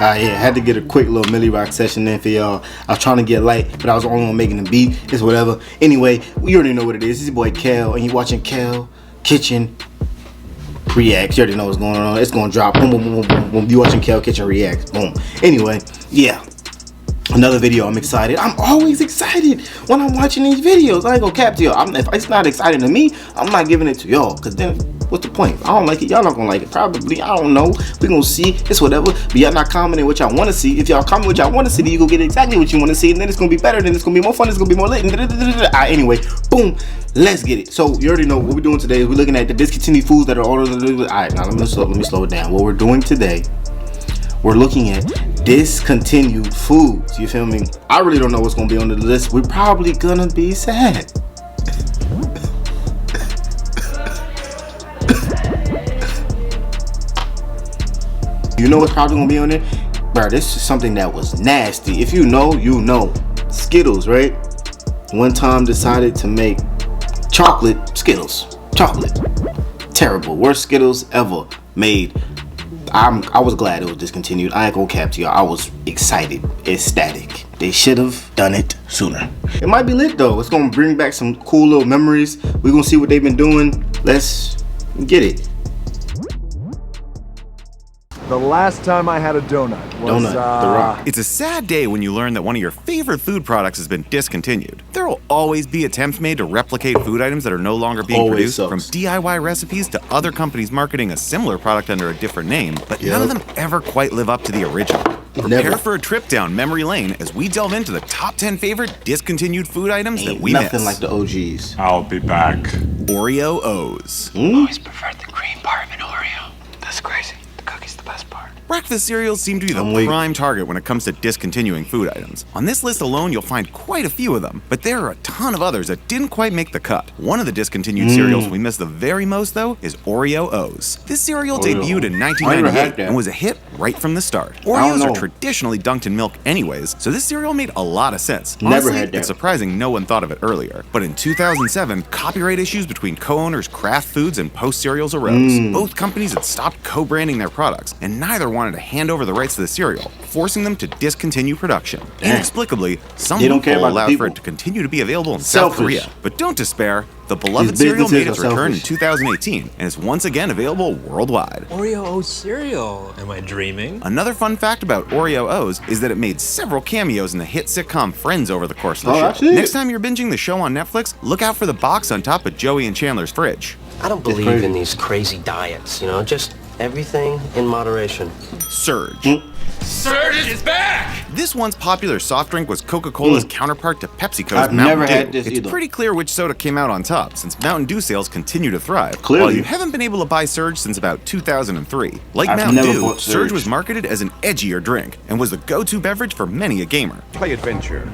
Yeah, I had to get a quick little Millie Rock session in for y'all. I was trying to get light, but I was the only one making the beat. It's whatever. Anyway, we already know what it is. It's your boy Kel, and you watching Kel Kitchen Reacts. You already know what's going on. It's gonna drop. Boom, boom, boom, boom, boom. You watching Kel Kitchen Reacts. Boom. Anyway, yeah. Another video. I'm excited. I'm always excited when I'm watching these videos. I ain't gonna cap to y'all. If it's not exciting to me, I'm not giving it to y'all. Cause then, what's the point? If I don't like it, y'all not gonna like it. Probably. I don't know. We gonna see. It's whatever. But y'all not commenting what y'all want to see. If y'all comment what y'all want to see, then you gonna get exactly what you want to see, and then it's gonna be better. Then it's gonna be more fun. It's gonna be more lit. Anyway, boom. Let's get it. So you already know what we're doing today. Is we're looking at the discontinued foods that are all. Alright, now let me slow it down. What we're doing today, we're looking at discontinued foods. You feel me? I really don't know what's gonna be on the list. We're probably gonna be sad. You know what's probably gonna be on there? Bro, this is something that was nasty. If you know, you know. Skittles, right? One time decided to make chocolate Skittles. Chocolate. Terrible. Worst Skittles ever made. I was glad it was discontinued. I ain't gonna cap to y'all. I was excited, ecstatic. They should have done it sooner. It might be lit though. It's gonna bring back some cool little memories. We're gonna see what they've been doing. Let's get it. The last time I had a donut was, The Rock. It's a sad day when you learn that one of your favorite food products has been discontinued. There will always be attempts made to replicate food items that are no longer being produced, from DIY recipes to other companies marketing a similar product under a different name, but none of them ever quite live up to the original. Prepare for a trip down memory lane as we delve into the top 10 favorite discontinued food items that we miss. Nothing like the OGs. I'll be back. Oreo O's. Always preferred the cream part of an Oreo. That's crazy. The cookie's the best part. Breakfast cereals seem to be the prime target when it comes to discontinuing food items. On this list alone, you'll find quite a few of them, but there are a ton of others that didn't quite make the cut. One of the discontinued cereals we miss the very most, though, is Oreo O's. This cereal debuted in 1998 and was a hit right from the start. Oreos are traditionally dunked in milk anyways, so this cereal made a lot of sense. Honestly, it's surprising no one thought of it earlier. But in 2007, copyright issues between co-owners Kraft Foods and Post Cereals arose. Both companies had stopped co-branding their products, and neither wanted to hand over the rights to the cereal, forcing them to discontinue production. Inexplicably, some loophole allowed for it to continue to be available in South Korea. But don't despair, the beloved cereal made its return in 2018 and is once again available worldwide. Oreo O's cereal. Am I dreaming? Another fun fact about Oreo O's is that it made several cameos in the hit sitcom Friends over the course of the show. Next time you're binging the show on Netflix, look out for the box on top of Joey and Chandler's fridge. I don't believe in these crazy diets, you know, just everything in moderation. Surge. Surge is back! This once popular soft drink was Coca-Cola's counterpart to PepsiCo's I've Mountain never Dew. had this It's either. pretty clear which soda came out on top, since Mountain Dew sales continue to thrive. Clearly. While you haven't been able to buy Surge since about 2003. Like I've Mountain never Dew, bought Surge Surge. was marketed as an edgier drink, and was the go-to beverage for many a gamer. Play adventure.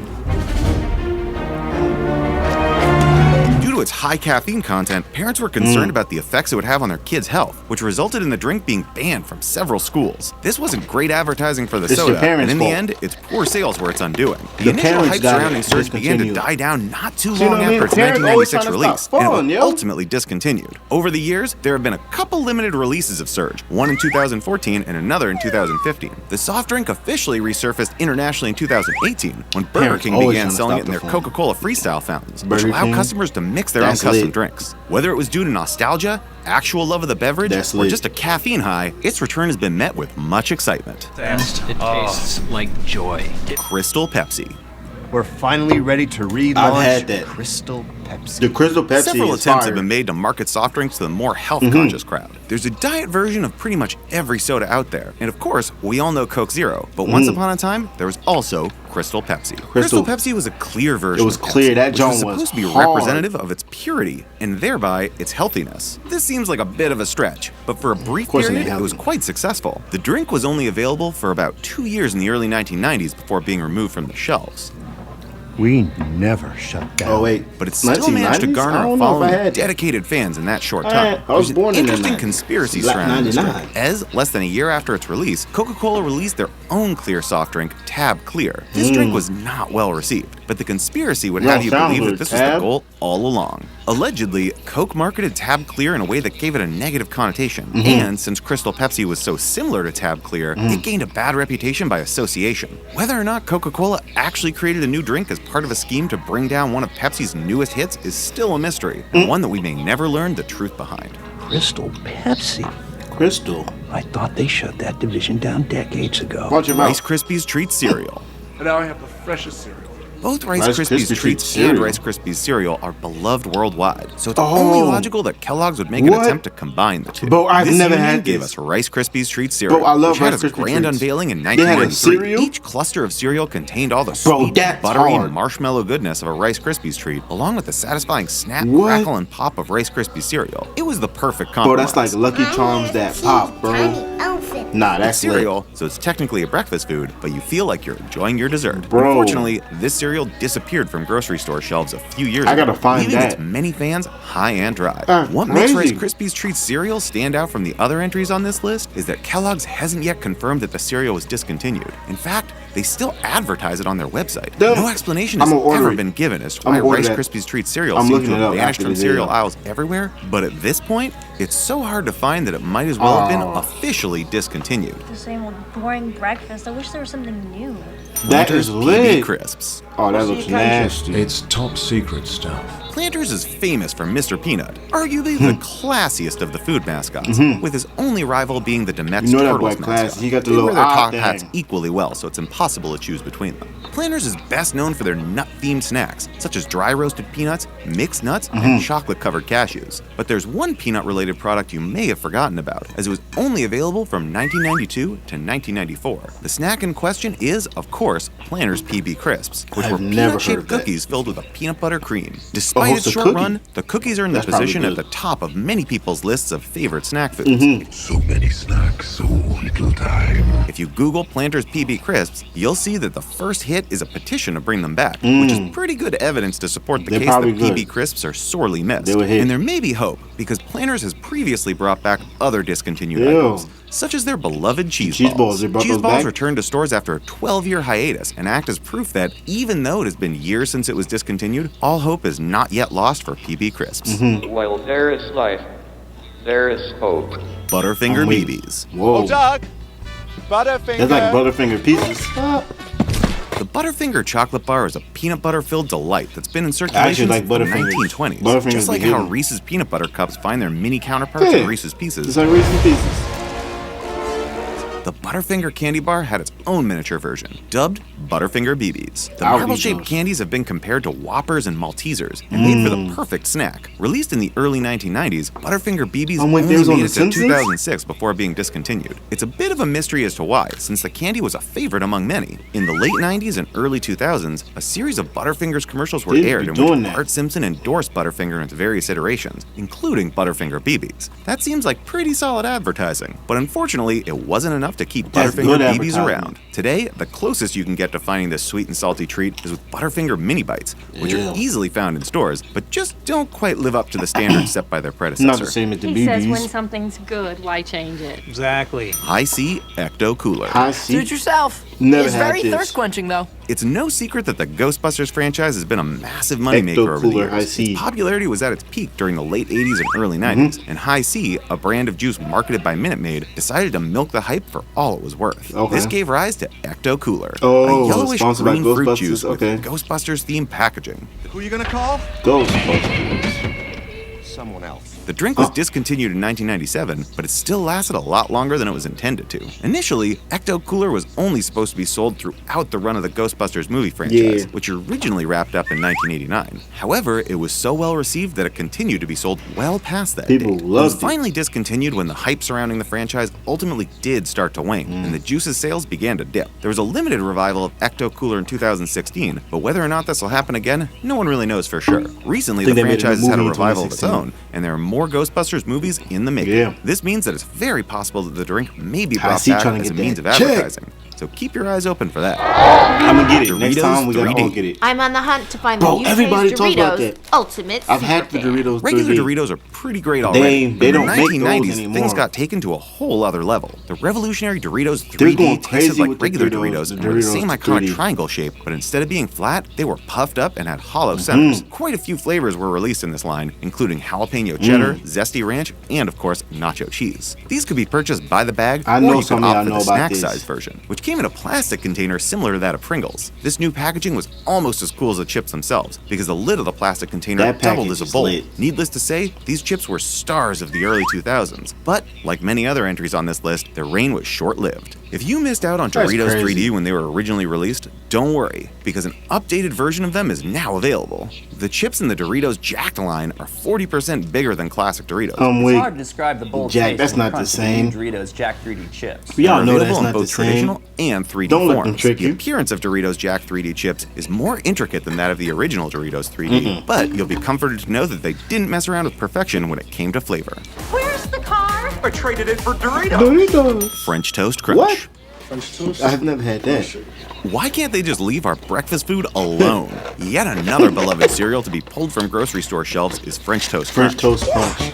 Due to its high caffeine content, parents were concerned about the effects it would have on their kids' health, which resulted in the drink being banned from several schools. This wasn't great advertising for the soda, and in the end, its poor sales were its undoing. The initial hype surrounding Surge began to die down not too long after its 1996 release, and it was ultimately discontinued. Over the years, there have been a couple limited releases of Surge, one in 2014 and another in 2015. The soft drink officially resurfaced internationally in 2018 when Burger King began selling it in their Coca-Cola Freestyle fountains, which allow customers to mix their own custom drinks. Whether it was due to nostalgia, actual love of the beverage, or just a caffeine high, its return has been met with much excitement. It tastes like joy. Crystal Pepsi. We're finally ready to relaunch I've had that. Crystal Pepsi. The Crystal Pepsi Several is attempts fire. have been made to market soft drinks to the more health-conscious crowd. There's a diet version of pretty much every soda out there. And of course, we all know Coke Zero. But once upon a time, there was also Crystal Pepsi. Crystal Pepsi was a clear version of Pepsi, That which joint was was supposed to be hard. representative of its purity, and thereby its healthiness. This seems like a bit of a stretch, but for a brief period, it was quite successful. The drink was only available for about 2 years in the early 1990s before being removed from the shelves. We never shut down. Oh wait, But it still managed to 1990s? I garner a don't know if I following had of that. dedicated fans in that short time. I was There's born an in the interesting 90s. conspiracy Like surrounding this 99. drink, as less than a year after its release, Coca-Cola released their own clear soft drink, Tab Clear. This drink was not well received, but the conspiracy would have you believe that this was the goal all along. Allegedly, Coke marketed Tab Clear in a way that gave it a negative connotation, and since Crystal Pepsi was so similar to Tab Clear, it gained a bad reputation by association. Whether or not Coca-Cola actually created a new drink as part of a scheme to bring down one of Pepsi's newest hits is still a mystery, and one that we may never learn the truth behind. Crystal Pepsi? Crystal. I thought they shut that division down decades ago. Watch your mouth. Rice Krispies Treat Cereal. And now I have the freshest cereal. Both Rice Krispies Treats and cereal. Rice Krispies cereal are beloved worldwide, so it's only logical that Kellogg's would make an attempt to combine the two. Bro, I've this never union had gave this. us Rice Krispies Treats cereal, Bro, I love which had Rice its Krispies grand Treats. unveiling in They had a 1993. cereal? Each cluster of cereal contained all the Bro, sweet, that's buttery, hard. marshmallow goodness of a Rice Krispies treat, along with the satisfying snap, What? crackle, and pop of Rice Krispies cereal. It was the perfect compromise. Bro, that's like Lucky Charms that pop, bro. Nah, It's that's lit. cereal, so it's technically a breakfast food, but you feel like you're enjoying your dessert. Bro. Unfortunately, this cereal disappeared from grocery store shelves a few years I ago, gotta find leaving that. its many fans high and dry. That's What makes Rice crazy. Krispies Treats cereal stand out from the other entries on this list is that Kellogg's hasn't yet confirmed that the cereal was discontinued. In fact, they still advertise it on their website. Dude, No explanation has I'ma order ever it. been given as to I'ma why order Rice that. Krispies Treats cereal I'm seems looking to it have up vanished after from the cereal video. aisles everywhere, but at this point, it's so hard to find that it might as well have been officially discontinued. The same old boring breakfast. I wish there was something new. That Planters is PB lit. Crisps. Oh, that looks nasty. It's top secret stuff. Planters is famous for Mr. Peanut, arguably the classiest of the food mascots, with his only rival being the Demet's You know that Turtles boy classy. mascot. He got the They little wear their eye top thing. hats equally well, so it's impossible to choose between them. Planters is best known for their nut-themed snacks, such as dry roasted peanuts, mixed nuts, and chocolate-covered cashews. But there's one peanut-related product you may have forgotten about, as it was only available from 1992 to 1994. The snack in question is, of course, Planters PB Crisps, which I've were never heard of peanut-shaped that. cookies filled with a peanut butter cream. Despite it's its a short cookie. run, the cookies are in the That's probably position at good. the top of many people's lists of favorite snack foods. So many snacks, so little time. If you Google Planters PB Crisps, you'll see that the first hit is a petition to bring them back, which is pretty good evidence to support the They're case that probably PB good. Crisps are sorely missed. They were hit. And there may be hope, because Planters has previously brought back other discontinued Ew. items, such as their beloved cheese balls. They brought Cheese those balls back? returned to stores after a 12-year hiatus and act as proof that, even though it has been years since it was discontinued, all hope is not yet lost for PB Crisps. While there is life, there is hope. Butterfinger Wait. BBs. Whoa. Doug! Butterfinger! That's like Butterfinger pieces. The Butterfinger chocolate bar is a peanut butter-filled delight that's been in I circulation actually like since the Butterfingers. 1920s. Butterfingers Just like be how hidden. Reese's peanut butter cups find their mini counterparts Yeah. in Reese's Pieces. It's like Reese's Pieces. The Butterfinger candy bar had its own miniature version, dubbed Butterfinger BBs. The I would eat marble-shaped those. candies have been compared to Whoppers and Maltesers and made for the perfect snack. Released in the early 1990s, Butterfinger BBs Oh, wait, only they was on made The it to Simpsons? 2006 before being discontinued. It's a bit of a mystery as to why, since the candy was a favorite among many. In the late 90s and early 2000s, a series of Butterfingers commercials were They be aired in doing which that. Bart Simpson endorsed Butterfinger in its various iterations, including Butterfinger BBs. That seems like pretty solid advertising, but unfortunately, it wasn't enough to keep That's Butterfinger good BBs advertising. around. Today, the closest you can get to finding this sweet and salty treat is with Butterfinger Mini Bites, which Ew. are easily found in stores, but just don't quite live up to the standards set by their Not the predecessor. same as the He says when BBs. something's good, why change it? Exactly. High C Ecto Cooler. I see. Suit yourself. Never it's had very this. thirst quenching though. It's no secret that the Ghostbusters franchise has been a massive moneymaker over the Ecto-Cooler High years. C. Its popularity was at its peak during the late 80s and early 90s, and High C, a brand of juice marketed by Minute Maid, decided to milk the hype for all it was worth. Okay. This gave rise to Ecto Cooler, Oh, a yellowish sponsored by green fruit Ghostbusters? juice with Okay. Ghostbusters-themed packaging. Who you gonna call? Ghostbusters. Someone else. The drink was discontinued in 1997, but it still lasted a lot longer than it was intended to. Initially, Ecto Cooler was only supposed to be sold throughout the run of the Ghostbusters movie franchise, Yeah. which originally wrapped up in 1989. However, it was so well received that it continued to be sold well past that People date. It loved was it. finally discontinued when the hype surrounding the franchise ultimately did start to wane, and the juice's sales began to dip. There was a limited revival of Ecto Cooler in 2016, but whether or not this will happen again, no one really knows for sure. Recently, the Think they made a franchise has had a movie in revival of its 2016. own, and there are more Ghostbusters movies in the making. Yeah. This means that it's very possible that the drink may be I brought see back trying to as a get means of that check. advertising. so keep your eyes open for that. I'm gonna get it. Next Doritos time we gotta 3D. all get it. I'm on the hunt to find Bro, the everybody UK's talks about Doritos that. Ultimate I've had the Super Fan. Doritos Regular 3D. Doritos are pretty great already. They don't in the make those 1990s, anymore. things got taken to a whole other level. The revolutionary Doritos They're going 3D crazy tasted like with the regular Doritos, Doritos the and were the Doritos same iconic 3D. triangle shape, but instead of being flat, they were puffed up and had hollow centers. Quite a few flavors were released in this line, including jalapeno cheddar, zesty ranch, and of course, nacho cheese. These could be purchased by the bag, I or know you could some of y'all opt for know the about snack this. size version, which came in a plastic container similar to that of Pringles. This new packaging was almost as cool as the chips themselves, because the lid of the plastic container That doubled package as a is bowl. lit. Needless to say, these chips were stars of the early 2000s, but like many other entries on this list, their reign was short-lived. If you missed out on That's Doritos crazy. 3D when they were originally released, don't worry, because an updated version of them is now available. The chips in the Doritos Jacked line are 40% bigger than classic Doritos. Wait. It's hard to describe the bold Jack, taste that's and not the crunch of same. new Doritos Jack 3D chips. Y'all They're know available that's in not the both same. traditional and 3D Don't let them forms. trick The you. appearance of Doritos Jack 3D chips is more intricate than that of the original Doritos 3D, but you'll be comforted to know that they didn't mess around with perfection when it came to flavor. Where's the car? I traded it for Doritos. Doritos. French Toast Crunch. What? I've never had that. Why can't they just leave our breakfast food alone? Yet another beloved cereal to be pulled from grocery store shelves is French Toast Crunch. French Toast Crunch.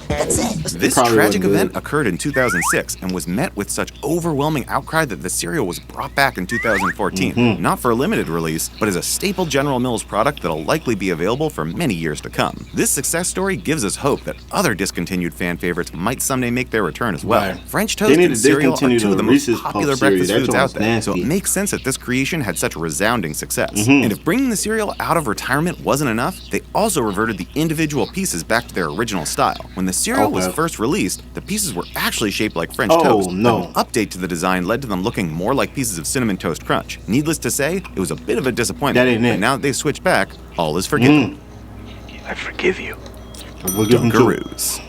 This Probably tragic wasn't event good. occurred in 2006 and was met with such overwhelming outcry that the cereal was brought back in 2014, Mm-hmm. not for a limited release, but as a staple General Mills product that'll likely be available for many years to come. This success story gives us hope that other discontinued fan favorites might someday make their return as well. Right. French They toast need and to cereal are discontinue two of the the most Reese's popular Puff cereal. breakfast That foods joint's out there, so nasty. it makes sense that this creation had such resounding success. Mm-hmm. And if bringing the cereal out of retirement wasn't enough, they also reverted the individual pieces back to their original style. When the cereal was Okay. first released, the pieces were actually shaped like French Oh, toast. no. But an update to the design led to them looking more like pieces of Cinnamon Toast Crunch. Needless to say, it was a bit of a disappointment. That ain't but it. now that they've switched back, all is forgiven. I forgive you. We'll give them two. Dunkaroos.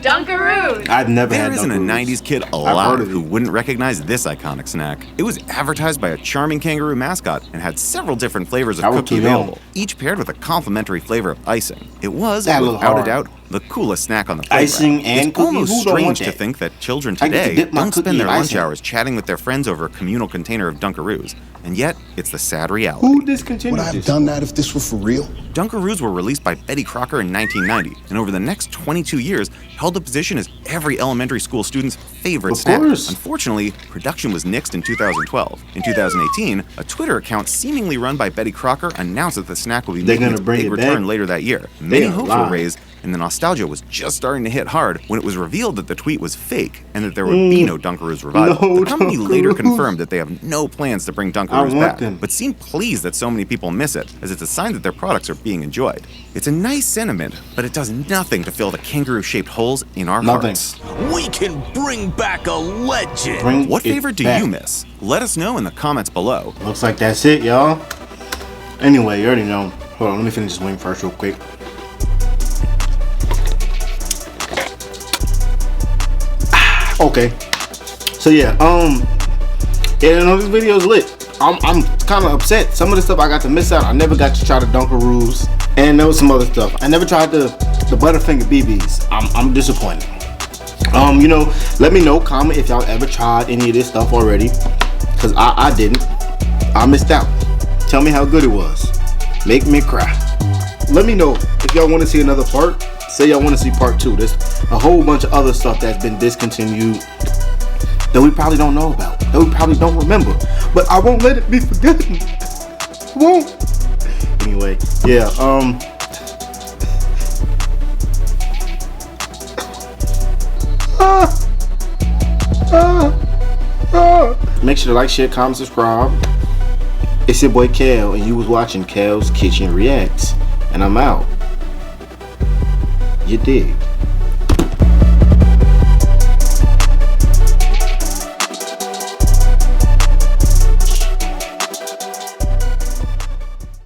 Dunkaroos. I've never There had isn't a Dunkaroos. 90s kid heard alive of who it. wouldn't recognize this iconic snack. It was advertised by a charming kangaroo mascot and had several different flavors of I was cookie too young. available, each paired with a complimentary flavor of icing. It was, That little without a hard. doubt, the coolest snack on the playground. Icing and it's cookie? almost Who don't want strange to that? think that children I get to today dip my don't spend cookie their in lunch icing. hours chatting with their friends over a communal container of Dunkaroos, and yet it's the sad reality. Who discontinued Would I have this? done that if this were for real? Dunkaroos were released by Betty Crocker in 1990, and over the next 22 years held a position as every elementary school student's favorite Of snack. course. Unfortunately, production was nixed in 2012. In 2018, a Twitter account seemingly run by Betty Crocker announced that the snack will be They're making gonna its bring big it return back? later that year. Many ain't hopes were lying. raised, and the nostalgia was just starting to hit hard when it was revealed that the tweet was fake and that there would be no Dunkaroos revival. No The company later Dunkaroos. confirmed that they have no plans to bring Dunkaroos want back, them. but seem pleased that so many people miss it, as it's a sign that their products are being enjoyed. It's a nice sentiment, but it does nothing to fill the kangaroo-shaped holes in our Nothing. hearts. We can bring back a legend. Bring What it favorite do back. you miss? Let us know in the comments below. Looks like that's it, y'all. Anyway, you already know. Hold on, let me finish this wing first real quick. Okay. So yeah, yeah, you know, this video is lit. I'm kind of upset. Some of the stuff I got to miss out. I never got to try the Dunkaroos, and there was some other stuff. I never tried the Butterfinger BBs. I'm disappointed. You know, let me know, comment if y'all ever tried any of this stuff already, cause I didn't. I missed out. Tell me how good it was. Make me cry. Let me know if y'all want to see another part. Say y'all want to see part 2. There's a whole bunch of other stuff that's been discontinued that we probably don't know about, that we probably don't remember. But I won't let it be forgotten. I won't. Anyway, yeah, make sure to like, share, comment, subscribe. It's your boy Kel, and you was watching Kel's Kitchen Reacts, and I'm out. You dig?